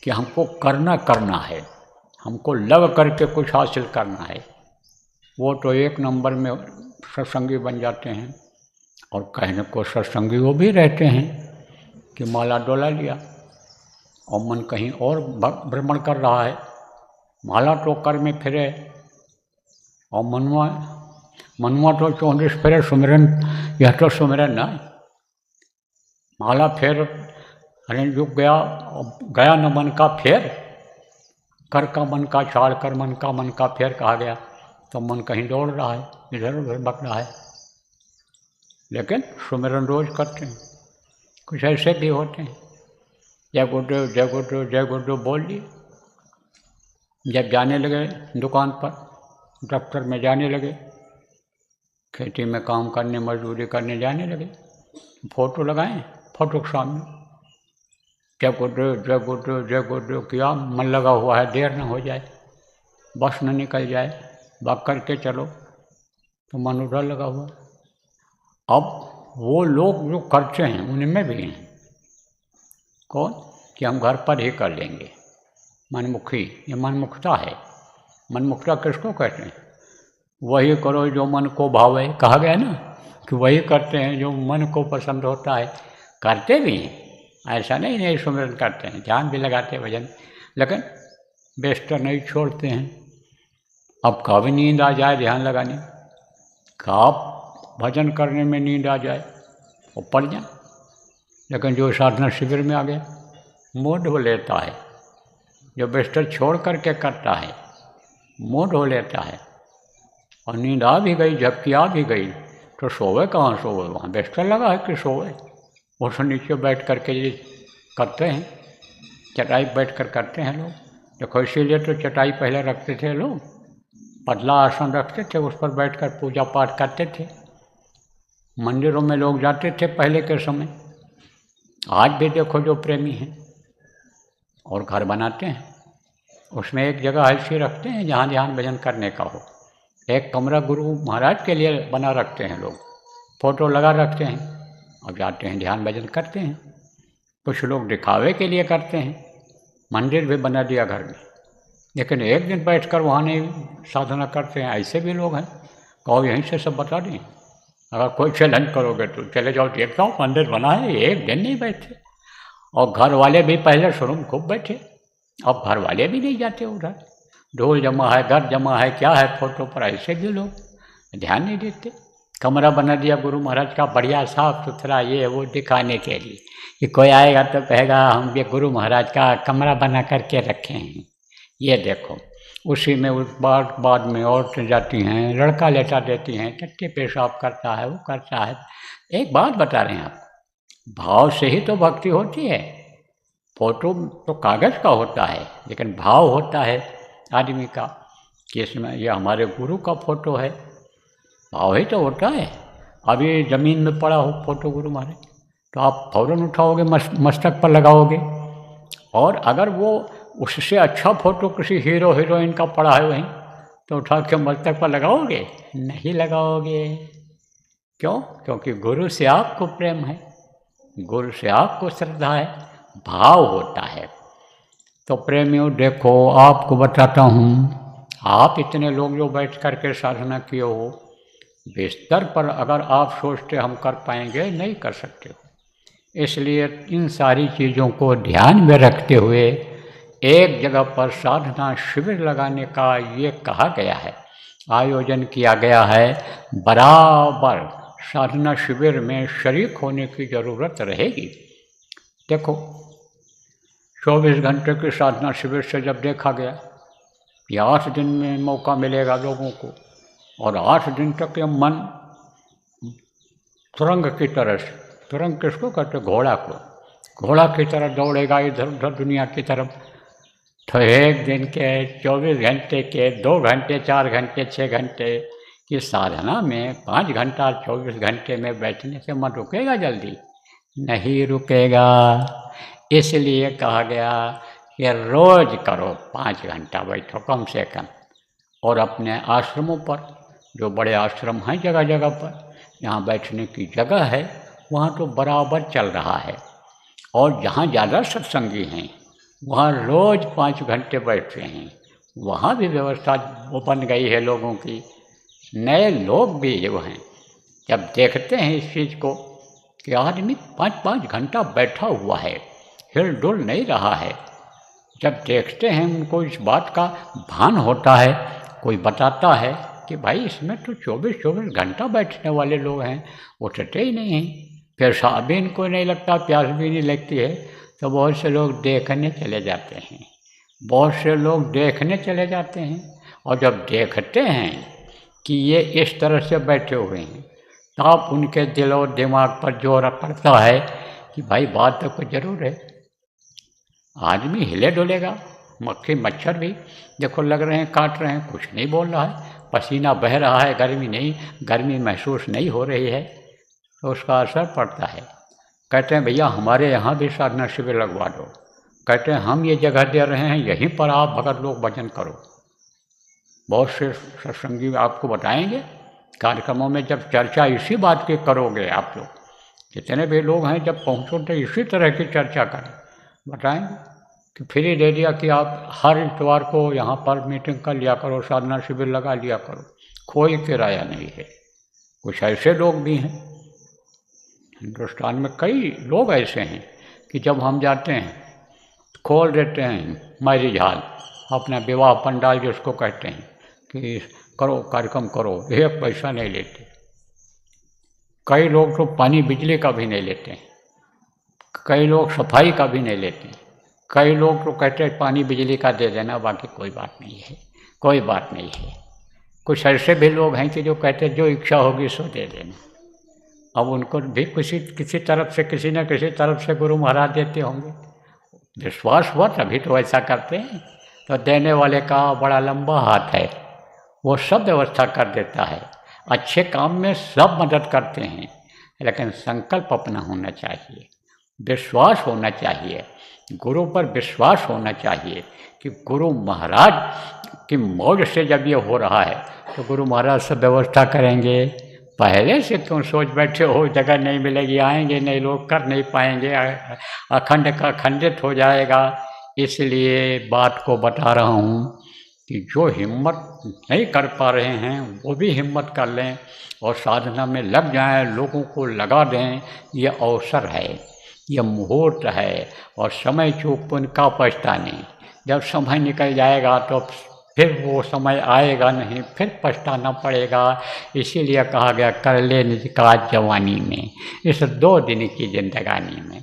कि हमको करना है, हमको लग करके कुछ हासिल करना है। वो तो एक नंबर में सत्संगी बन जाते हैं। और कहने को सत्संगी वो भी रहते हैं कि माला डोला लिया और मन कहीं और भ्रमण कर रहा है, माला तो कर में फिरे और मनवा तो 34 फिरे सुमिरन, यह तो सुमिरन ना, माला फिर अरे युग गया न मन का फेर, कर का मन का चाड़ कर मन का फेर कहा गया। तो मन कहीं दौड़ रहा है, इधर उधर भग रहा है, लेकिन सुमिरन रोज करते हैं। कुछ ऐसे भी होते हैं, जय गुरुदेव जय गुरुदेव जय गुरुदेव बोल ली, जब जाने लगे दुकान पर, दफ्तर में जाने लगे, खेती में काम करने, मजदूरी करने जाने लगे, फोटो लगाएं, फोटो के सामने जय गुरुदेव जय गुरुदेव जय गुरुदेव किया, मन लगा हुआ है, देर न हो जाए, बस न निकल जाए, भाग करके चलो, तो मन उधर लगा हुआ। अब वो लोग जो करते हैं उनमें भी हैं कौन कि हम घर पर ही कर लेंगे, मनमुखी, ये मनमुखता है। मनमुखता किसको कहते हैं? वही करो जो मन को भावे, कहा गया ना कि वही करते हैं जो मन को पसंद होता है। करते भी हैं, ऐसा नहीं सुमिरन करते हैं, ध्यान भी लगाते हैं भजन, लेकिन बेस्टर नहीं छोड़ते हैं। अब कभी नींद आ जाए ध्यान लगाने, कब भजन करने में नींद आ जाए और पड़ जाए, लेकिन जो साधना शिविर में आ गया मूड हो लेता है, जो बिस्तर छोड़ करके करता है मूड हो लेता है, और नींद आ भी गई, झपकी आ भी गई, तो सोवे कहाँ सोवे, वहाँ बिस्तर लगा है कि सोवे। उस नीचे बैठ कर के ये करते हैं, चटाई बैठ कर करते हैं लोग। देखो इसीलिए तो चटाई पहले रखते थे लोग, पतला आसन रखते थे, उस पर बैठकर पूजा पाठ करते थे। मंदिरों में लोग जाते थे पहले के समय। आज भी देखो जो प्रेमी हैं और घर बनाते हैं, उसमें एक जगह ऐसी रखते हैं जहाँ ध्यान भजन करने का हो। एक कमरा गुरु महाराज के लिए बना रखते हैं लोग, फोटो लगा रखते हैं, अब जाते हैं ध्यान भजन करते हैं। कुछ लोग दिखावे के लिए करते हैं, मंदिर भी बना दिया घर में, लेकिन एक दिन बैठकर वहाँ नहीं साधना करते हैं, ऐसे भी लोग हैं। कहो यहीं से सब बता दें, अगर कोई चैलेंज करोगे तो चले जाओ देख जाओ, मंदिर बना है, एक दिन नहीं बैठे। और घर वाले भी पहले शुरू में खूब बैठे, अब घर वाले भी नहीं जाते उधर। ढोल जमा है, घर जमा है, क्या है फोटो पर, ऐसे भी लोग ध्यान नहीं देते। कमरा बना दिया गुरु महाराज का बढ़िया साफ सुथरा, ये वो दिखाने के लिए कि कोई आएगा तो कहेगा हम ये गुरु महाराज का कमरा बना करके रखे हैं, ये देखो। उसी में उस बाद में औरतें जाती हैं, लड़का लेटा देती हैं, टट्टी पेशाब करता है, वो करता है। एक बात बता रहे हैं आप, भाव से ही तो भक्ति होती है। फोटो तो कागज़ का होता है, लेकिन भाव होता है आदमी का कि इसमें ये हमारे गुरु का फोटो है, भाव ही तो होता है। अभी ज़मीन में पड़ा हो फोटो गुरु महाराज, तो आप फौरन उठाओगे, मस्तक पर लगाओगे। और अगर वो उससे अच्छा फोटो किसी हीरो हीरोइन का पड़ा है वहीं, तो उठा के मस्तक पर लगाओगे? नहीं लगाओगे। क्यों? क्योंकि गुरु से आपको प्रेम है, गुरु से आपको श्रद्धा है, भाव होता है। तो प्रेमियों देखो, आपको बताता हूँ, आप इतने लोग जो बैठ कर के साधना किए हो, बिस्तर पर अगर आप सोचते हम कर पाएंगे, नहीं कर सकते हो। इसलिए इन सारी चीज़ों को ध्यान में रखते हुए एक जगह पर साधना शिविर लगाने का ये कहा गया है, आयोजन किया गया है। बराबर साधना शिविर में शरीक होने की ज़रूरत रहेगी। देखो 24 घंटे की साधना शिविर से जब देखा गया कि 8 दिन में मौका मिलेगा लोगों को, और 8 दिन तक ये मन सुरंग की तरह से, सुरंग किसको कहते, घोड़ा को, घोड़ा की तरह दौड़ेगा इधर उधर दुनिया की तरफ। तो एक दिन के 24 घंटे के 2 घंटे 4 घंटे 6 घंटे की साधना में 5 घंटा 24 घंटे में बैठने से मन रुकेगा? जल्दी नहीं रुकेगा। इसलिए कहा गया कि रोज़ करो, 5 घंटा बैठो कम से कम। और अपने आश्रमों पर, जो बड़े आश्रम हैं जगह जगह पर, जहाँ बैठने की जगह है, वहाँ तो बराबर चल रहा है। और जहाँ ज़्यादा सत्संगी हैं वहाँ रोज़ 5 घंटे बैठते हैं, वहाँ भी व्यवस्था वो बन गई है लोगों की। नए लोग भी जो हैं, जब देखते हैं इस चीज़ को कि आदमी 5-5 घंटा बैठा हुआ है, हिल डुल नहीं रहा है, जब देखते हैं उनको इस बात का भान होता है, कोई बताता है कि भाई इसमें तो 24-24 घंटा बैठने वाले लोग हैं, उठते ही नहीं हैं, पेशाब भी इनको नहीं लगता, प्यास भी नहीं लगती है, तो बहुत से लोग देखने चले जाते हैं, बहुत से लोग देखने चले जाते हैं। और जब देखते हैं कि ये इस तरह से बैठे हुए हैं, तब उनके दिल और दिमाग पर जोर पड़ता है कि भाई बात तो कुछ ज़रूर है। आदमी हिले डुलेगा, मक्खी मच्छर भी देखो लग रहे हैं, काट रहे हैं, कुछ नहीं बोल रहा है, पसीना बह रहा है, गर्मी महसूस नहीं हो रही है, तो उसका असर पड़ता है। कहते हैं भैया हमारे यहाँ भी साधना शिविर लगवा दो, कहते हैं हम ये जगह दे रहे हैं, यहीं पर आप भगत लोग भजन करो। बहुत से सत्संगी आपको बताएंगे कार्यक्रमों में, जब चर्चा इसी बात की करोगे, आप लोग जितने भी लोग हैं जब पहुँचो तो इसी तरह की चर्चा करें, बताएंगे कि फ्री दे दिया कि आप हर इतवार को यहाँ पर मीटिंग कर लिया करो, साधना शिविर लगा लिया करो, कोई किराया नहीं है। कुछ ऐसे लोग भी हैं हिंदुस्तान में, कई लोग ऐसे हैं कि जब हम जाते हैं खोल देते हैं मैरिज हॉल, अपना विवाह पंडाल जिसको कहते हैं, कि करो कार्यक्रम करो, 1 पैसा नहीं लेते। कई लोग तो पानी बिजली का भी नहीं लेते हैं, कई लोग सफाई का भी नहीं लेते हैं, कई लोग तो कहते हैं पानी बिजली का दे देना, बाकी कोई बात नहीं है, कोई बात नहीं है। कुछ ऐसे भी लोग हैं कि जो कहते हैं जो इच्छा होगी सो दे देना। अब उनको भी किसी तरफ से, किसी न किसी तरफ से गुरु महाराज देते होंगे। विश्वास हुआ तभी तो ऐसा करते हैं। तो देने वाले का बड़ा लंबा हाथ है, वो सब व्यवस्था कर देता है। अच्छे काम में सब मदद करते हैं, लेकिन संकल्प अपना होना चाहिए, विश्वास होना चाहिए, गुरु पर विश्वास होना चाहिए कि गुरु महाराज की मौज से जब ये हो रहा है तो गुरु महाराज सब व्यवस्था करेंगे। पहले से क्यों सोच बैठे हो जगह नहीं मिलेगी, आएंगे नहीं लोग, कर नहीं पाएंगे, अखंड का खंडित हो जाएगा। इसलिए बात को बता रहा हूँ कि जो हिम्मत नहीं कर पा रहे हैं वो भी हिम्मत कर लें और साधना में लग जाएं, लोगों को लगा दें। ये अवसर है, ये मुहूर्त है, और समय चूक पुण्य का पछताने। जब समय निकल जाएगा तो फिर वो समय आएगा नहीं, फिर पछताना पड़ेगा। इसीलिए कहा गया कर ले निज काज जवानी में। इस 2 दिन की जिंदगानी में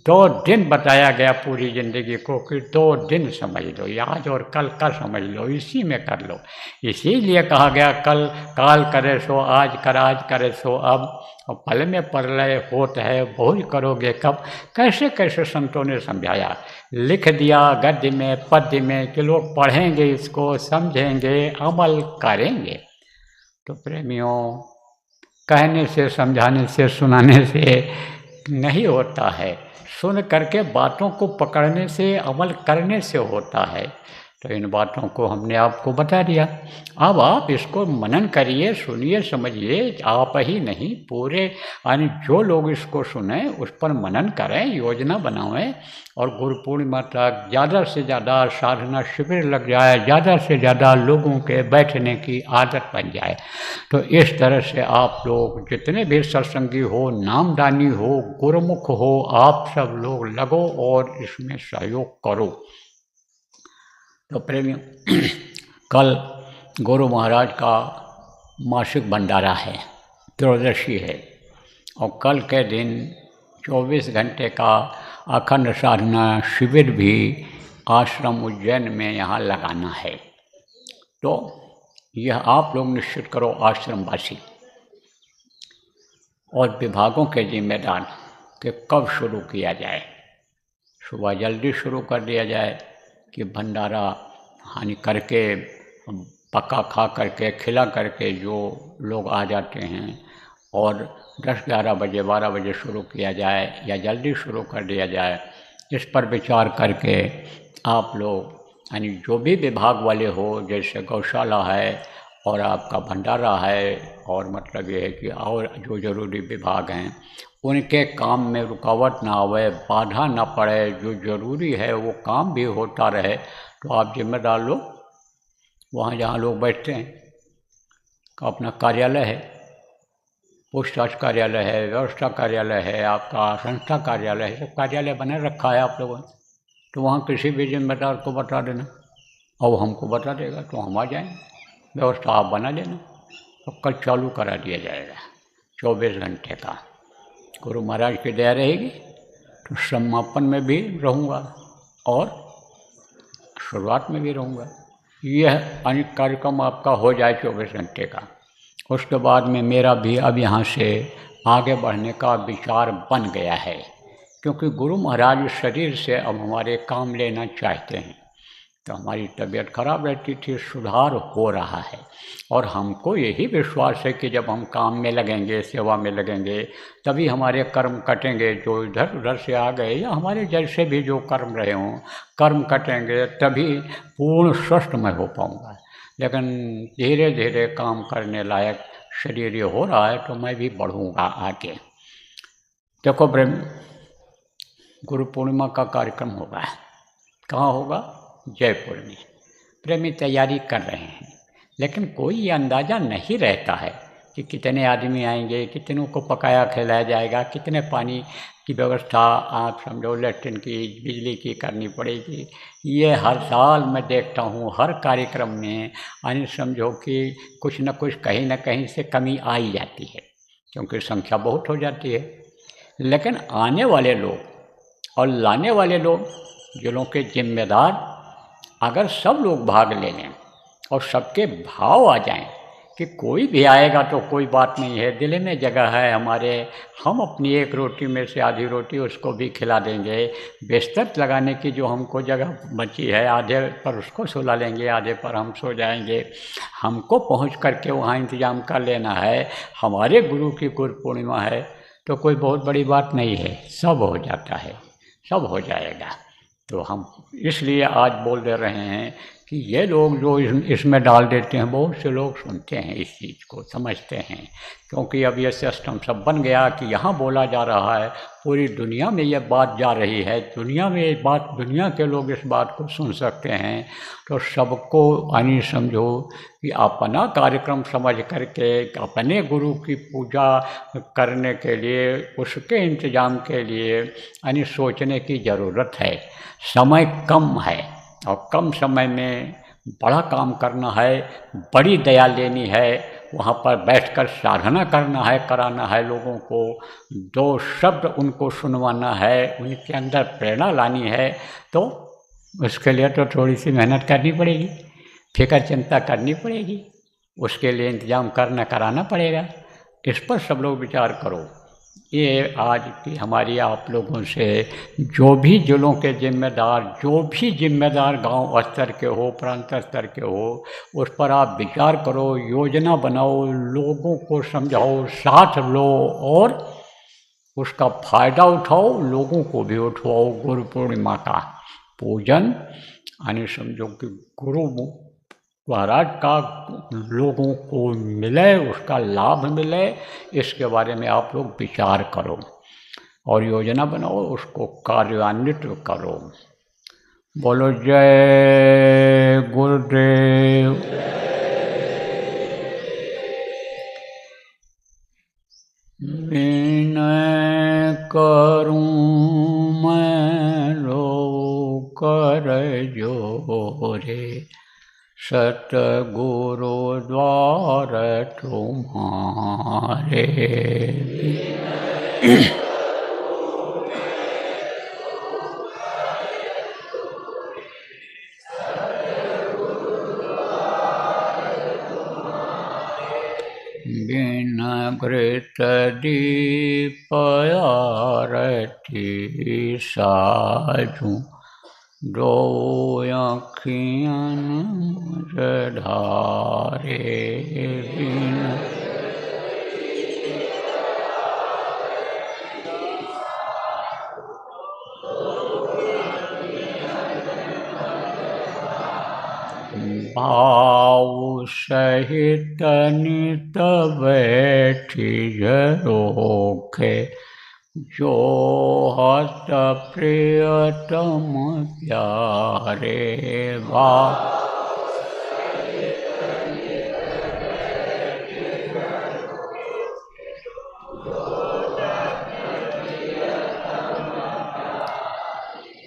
2 दिन बताया गया पूरी ज़िंदगी को कि 2 दिन समझ लो, आज और कल का समझ लो, इसी में कर लो। इसीलिए कहा गया कल काल करे सो आज कर, आज करे सो अब, और पल में परलय होत है, भोज करोगे कब। कैसे कैसे संतों ने समझाया, लिख दिया गद्य में पद्य में कि लोग पढ़ेंगे, इसको समझेंगे, अमल करेंगे। तो प्रेमियों, कहने से, समझाने से, सुनाने से नहीं होता है, सुन करके बातों को पकड़ने से, अमल करने से होता है। तो इन बातों को हमने आपको बता दिया। अब आप इसको मनन करिए, सुनिए, समझिए। आप ही नहीं, पूरे यानी जो लोग इसको सुने उस पर मनन करें, योजना बनाएं, और गुरु पूर्णिमा तक ज़्यादा से ज़्यादा साधना शिविर लग जाए, ज़्यादा से ज़्यादा लोगों के बैठने की आदत बन जाए। तो इस तरह से आप लोग जितने भी सत्संगी हो, नामदानी हो, गुरुमुख हो, आप सब लोग लगो और इसमें सहयोग करो। तो प्रेमियों, कल गुरु महाराज का मासिक भंडारा है, त्रयोदशी है, और कल के दिन 24 घंटे का अखंड साधना शिविर भी आश्रम उज्जैन में यहाँ लगाना है। तो यह आप लोग निश्चित करो, आश्रमवासी और विभागों के जिम्मेदार, कि कब शुरू किया जाए। सुबह जल्दी शुरू कर दिया जाए कि भंडारा हानि करके, पका खा करके, खिला करके जो लोग आ जाते हैं, और 10-11 बजे 12 बजे शुरू किया जाए या जल्दी शुरू कर दिया जाए। इस पर विचार करके आप लोग यानी जो भी विभाग वाले हो, जैसे गौशाला है और आपका भंडारा है, और मतलब ये है कि और जो जरूरी विभाग हैं उनके काम में रुकावट ना आवे, बाधा ना पड़े, जो ज़रूरी है वो काम भी होता रहे। तो आप जिम्मेदार लोग वहाँ जहाँ लोग बैठते हैं का अपना कार्यालय है, पूछताछ कार्यालय है, व्यवस्था कार्यालय है, आपका संस्था कार्यालय है, सब कार्यालय बना रखा है आप लोगों ने। तो वहाँ किसी भी जिम्मेदार को बता देना और वो हमको बता देगा, तो हम आ जाएंगे। व्यवस्था आप बना देना, तो कल चालू करा दिया जाएगा 24 घंटे का। गुरु महाराज की दया रहेगी तो समापन में भी रहूँगा और शुरुआत में भी रहूँगा। यह अनेक कार्यक्रम आपका हो जाए 24 घंटे का। उसके बाद में मेरा भी अब यहाँ से आगे बढ़ने का विचार बन गया है, क्योंकि गुरु महाराज शरीर से अब हमारे काम लेना चाहते हैं। तो हमारी तबीयत खराब रहती थी, सुधार हो रहा है, और हमको यही विश्वास है कि जब हम काम में लगेंगे, सेवा में लगेंगे, तभी हमारे कर्म कटेंगे। जो इधर उधर से आ गए या हमारे जैसे भी जो कर्म रहे हों, कर्म कटेंगे, तभी पूर्ण स्वस्थ मैं हो पाऊँगा। लेकिन धीरे धीरे काम करने लायक शरीर ये हो रहा है, तो मैं भी बढ़ूँगा आगे। देखो प्रेम, गुरु पूर्णिमा का कार्यक्रम होगा, कहाँ होगा? जयपुर में। प्रेमी तैयारी कर रहे हैं, लेकिन कोई ये अंदाज़ा नहीं रहता है कि कितने आदमी आएंगे, कितनों को पकाया खिलाया जाएगा, कितने पानी की व्यवस्था, आप समझो लैट्रिन की, बिजली की करनी पड़ेगी। ये हर साल मैं देखता हूँ, हर कार्यक्रम में यानी समझो कि कुछ न कुछ कहीं न कहीं से कमी आ ही जाती है, क्योंकि संख्या बहुत हो जाती है। लेकिन आने वाले लोग और लाने वाले लोग, जिलों के जिम्मेदार, अगर सब लोग भाग ले लें और सबके भाव आ जाएं कि कोई भी आएगा तो कोई बात नहीं है, दिल में जगह है हमारे, हम अपनी एक रोटी में से आधी रोटी उसको भी खिला देंगे। बिस्तर लगाने की जो हमको जगह बची है, आधे पर उसको सुला लेंगे, आधे पर हम सो जाएंगे। हमको पहुंच करके वहाँ इंतज़ाम कर लेना है। हमारे गुरु की गुरु पूर्णिमा है तो कोई बहुत बड़ी बात नहीं है, सब हो जाता है, सब हो जाएगा। तो हम इसलिए आज बोल दे रहे हैं कि ये लोग जो इसमें डाल देते हैं, बहुत से लोग सुनते हैं, इस चीज़ को समझते हैं, क्योंकि अब ये सिस्टम सब बन गया कि यहाँ बोला जा रहा है, पूरी दुनिया में ये बात जा रही है, दुनिया में ये बात, दुनिया के लोग इस बात को सुन सकते हैं। तो सबको यानी समझो कि अपना कार्यक्रम समझ करके अपने गुरु की पूजा करने के लिए, उसके इंतज़ाम के लिए यानी सोचने की ज़रूरत है। समय कम है और कम समय में बड़ा काम करना है, बड़ी दया लेनी है, वहाँ पर बैठकर साधना करना है, कराना है लोगों को, दो शब्द उनको सुनवाना है, उनके अंदर प्रेरणा लानी है। तो उसके लिए तो थोड़ी सी मेहनत करनी पड़ेगी, फिक्र चिंता करनी पड़ेगी, उसके लिए इंतज़ाम करना कराना पड़ेगा। इस पर सब लोग विचार करो। ये आज की हमारी आप लोगों से, जो भी जिलों के जिम्मेदार, जो भी जिम्मेदार गांव स्तर के हो, प्रांत स्तर के हो, उस पर आप विचार करो, योजना बनाओ, लोगों को समझाओ, साथ लो और उसका फ़ायदा उठाओ, लोगों को भी उठवाओ। गुरु पूर्णिमा का पूजन यानी समझो कि गुरु महाराज का लोगों को मिले, उसका लाभ मिले, इसके बारे में आप लोग विचार करो और योजना बनाओ, उसको कार्यान्वित करो। बोलो जय गुरुदेव। विनय करूं मैं लो कर जोरे, सतगुरु द्वार तुम्हारे। बिन घृत दीप आरती साजूं, दो अखियन ढारे। बिन भाव सहित नित बैठी रोखे, जो हत प्रियतम प्यारे। भाव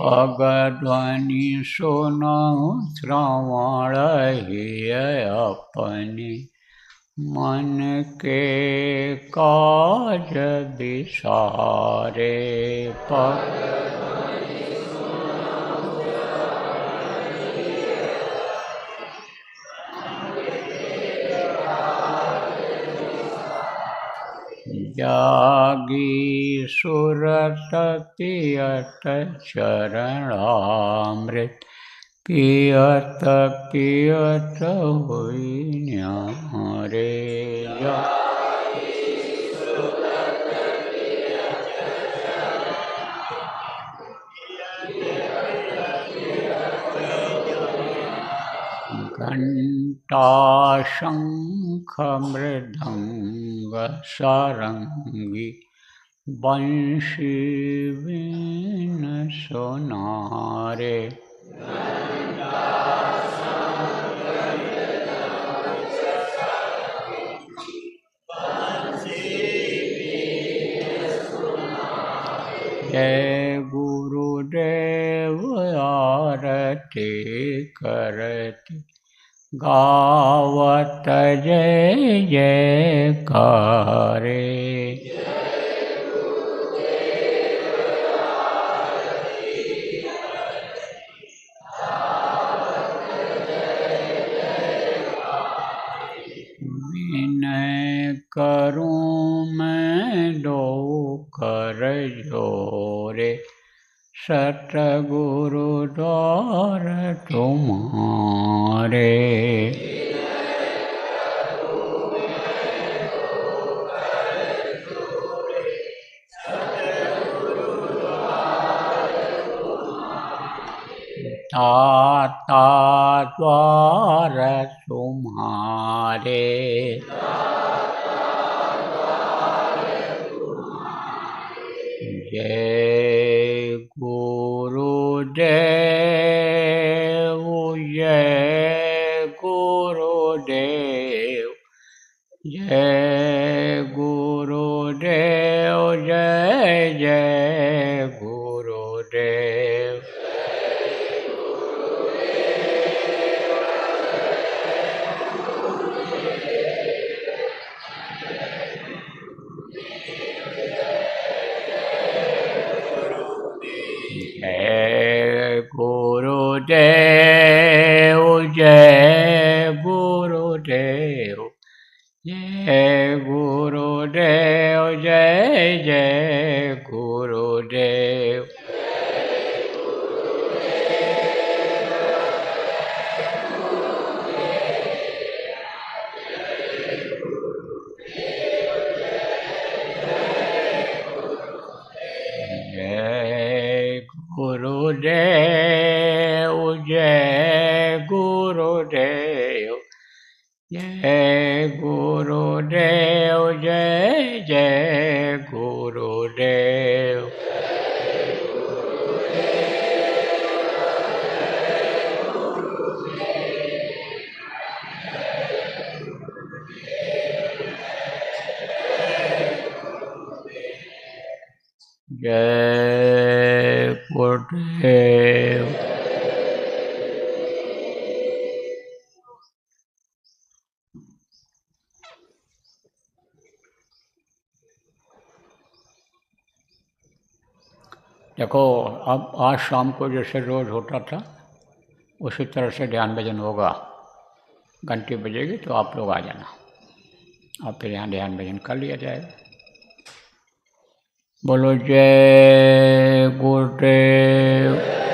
अगध्वनि सुनहु श्रवण हिय अपने, मन के काज विसारे। जागी सुरत पियत चरणामृत, पियत पियत हुई न्यारे। घंटा शंख मृदंग सारंगी, बंशी वीण सोनारे। जय गुरुदेव आरती करती, गावत जय जयकारे। करूं मैं दो कर जोरे, सतगुरु द्वार तुम्हारे। ताता द्वार तुम्हारे, जय गुरुदेव, जय गुरुदेव, जय गुरुदेव, जय जय गुरुदेव। जय गुरुदेव, जय गुरुदेव, जय गुरुदेव, जय जय गुरुदेव। जय गुरुदेव, जय गुरुदेव, जय गुरुदेव, जय जय गुरुदेव। जय गुरुदेव। देखो, अब आज शाम को जैसे रोज़ होता था उसी तरह से ध्यान भजन होगा। घंटी बजेगी तो आप लोग आ जाना और फिर यहाँ ध्यान भजन कर लिया जाएगा। बोलो जय गुरुदेव।